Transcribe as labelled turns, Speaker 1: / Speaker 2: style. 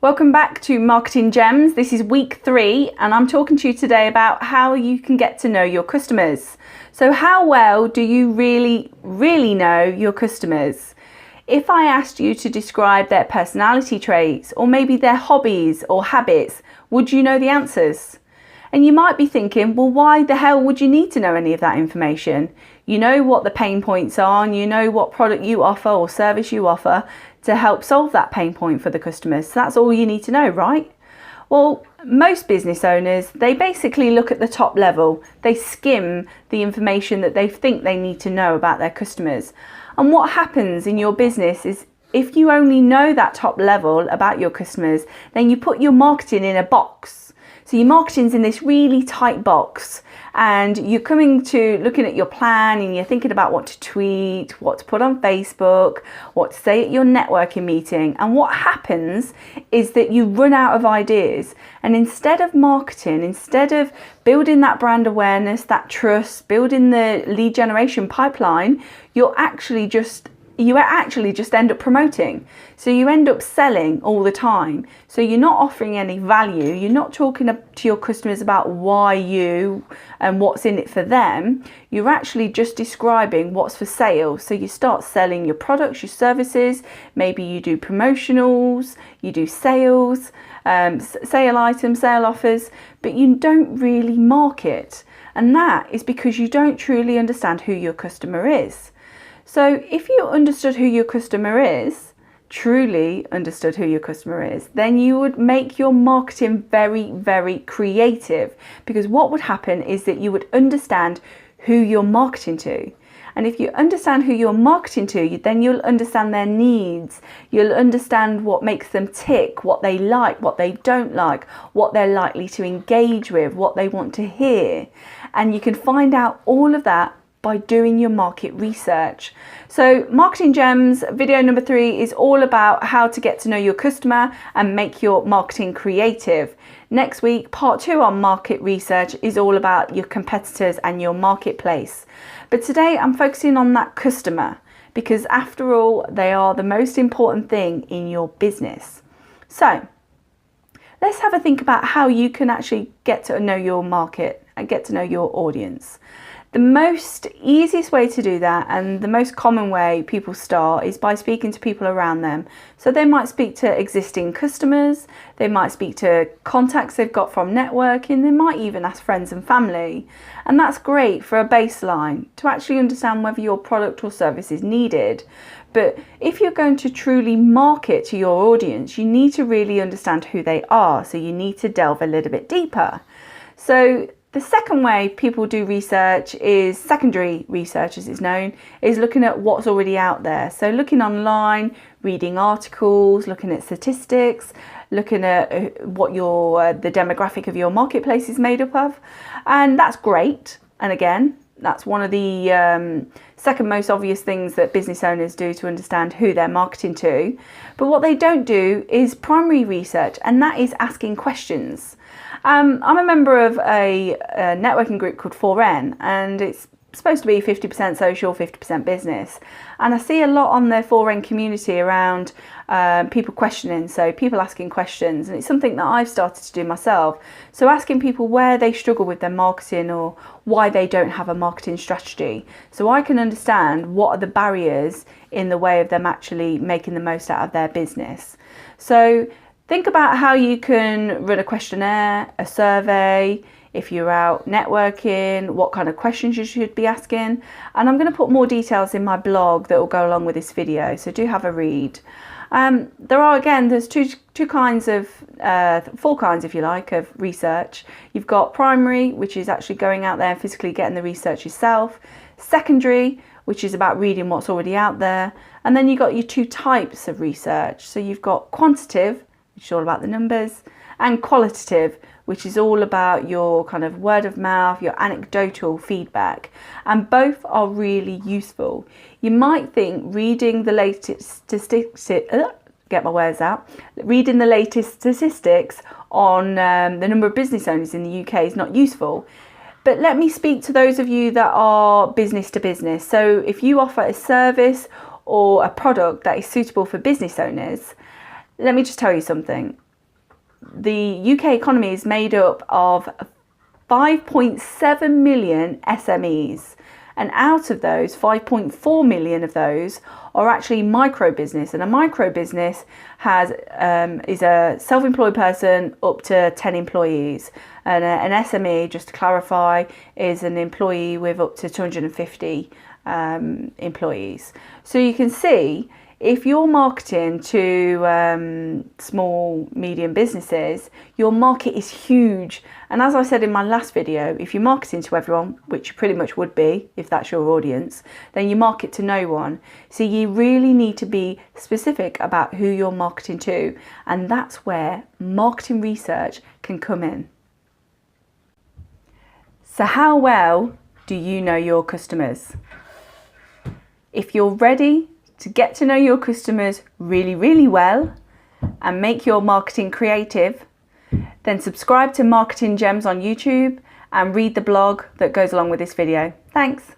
Speaker 1: Welcome back to Marketing Gems. This is week 3 and I'm talking to you today about how you can get to know your customers. So how well do you really know your customers? If I asked you to describe their personality traits or maybe their hobbies or habits, would you know the answers? And you might be thinking, well, why the hell would you need to know any of that information? You know what the pain points are and you know what product you offer or service you offer to help solve that pain point for the customers. So that's all you need to know, right? Well, most business owners, they basically look at the top level. They skim the information that they think they need to know about their customers. And what happens in your business is if you only know that top level about your customers, then you put your marketing in a box. So your marketing's in this really tight box and you're coming to looking at your plan and you're thinking about what to tweet, what to put on Facebook, what to say at your networking meeting. And what happens is that you run out of ideas. And instead of marketing, instead of building that brand awareness, that trust, building the lead generation pipeline, you actually just end up promoting. So you end up selling all the time. So you're not offering any value. You're not talking to your customers about why you and what's in it for them. You're actually just describing what's for sale. So you start selling your products, your services. Maybe you do promotionals, you do sales, sale items, sale offers, but you don't really market. And that is because you don't truly understand who your customer is. So if you understood who your customer is, truly understood who your customer is, then you would make your marketing very creative, because what would happen is that you would understand who you're marketing to. And if you understand who you're marketing to, then you'll understand their needs. You'll understand what makes them tick, what they like, what they don't like, what they're likely to engage with, what they want to hear. And you can find out all of that by doing your market research. So Marketing Gems video number 3 is all about how to get to know your customer and make your marketing creative. Next week, part 2 on market research is all about your competitors and your marketplace. But today I'm focusing on that customer, because after all, they are the most important thing in your business. So let's have a think about how you can actually get to know your market and get to know your audience. The most easiest way to do that, and the most common way people start, is by speaking to people around them. So they might speak to existing customers, they might speak to contacts they've got from networking, they might even ask friends and family. And that's great for a baseline to actually understand whether your product or service is needed. But if you're going to truly market to your audience, you need to really understand who they are. So you need to delve a little bit deeper. So the second way people do research is secondary research, as it's known, is looking at what's already out there. So looking online, reading articles, looking at statistics, looking at what the demographic of your marketplace is made up of. And that's great. And again, that's one of the second most obvious things that business owners do to understand who they're marketing to. But what they don't do is primary research, and that is asking questions. I'm a member of a networking group called 4N, and it's supposed to be 50% social, 50% business. And I see a lot on the 4N community around people questioning, so people asking questions, and it's something that I've started to do myself. So asking people where they struggle with their marketing or why they don't have a marketing strategy, so I can understand what are the barriers in the way of them actually making the most out of their business. So think about how you can run a questionnaire, a survey, if you're out networking, what kind of questions you should be asking. And I'm going to put more details in my blog that will go along with this video, so do have a read. There's four kinds if you like of research. You've got primary, which is actually going out there and physically getting the research yourself. Secondary, which is about reading what's already out there. And then you've got your 2 types of research. So you've got quantitative, which is all about the numbers, and qualitative, which is all about your kind of word of mouth, your anecdotal feedback. And both are really useful. You might think reading the latest statistics, reading the latest statistics on the number of business owners in the UK is not useful. But let me speak to those of you that are business to business. So if you offer a service or a product that is suitable for business owners, let me just tell you something. the UK economy is made up of 5.7 million SMEs, and out of those, 5.4 million of those are actually micro business, and a micro business is a self-employed person up to 10 employees, and an SME, just to clarify, is an employee with up to 250 employees. So you can see, if you're marketing to small, medium businesses, your market is huge. And as I said in my last video, if you're marketing to everyone, which you pretty much would be if that's your audience, then you market to no one. So you really need to be specific about who you're marketing to. And that's where marketing research can come in. So how well do you know your customers? If you're ready to get to know your customers really, really well and make your marketing creative, then subscribe to Marketing Gems on YouTube and read the blog that goes along with this video. Thanks.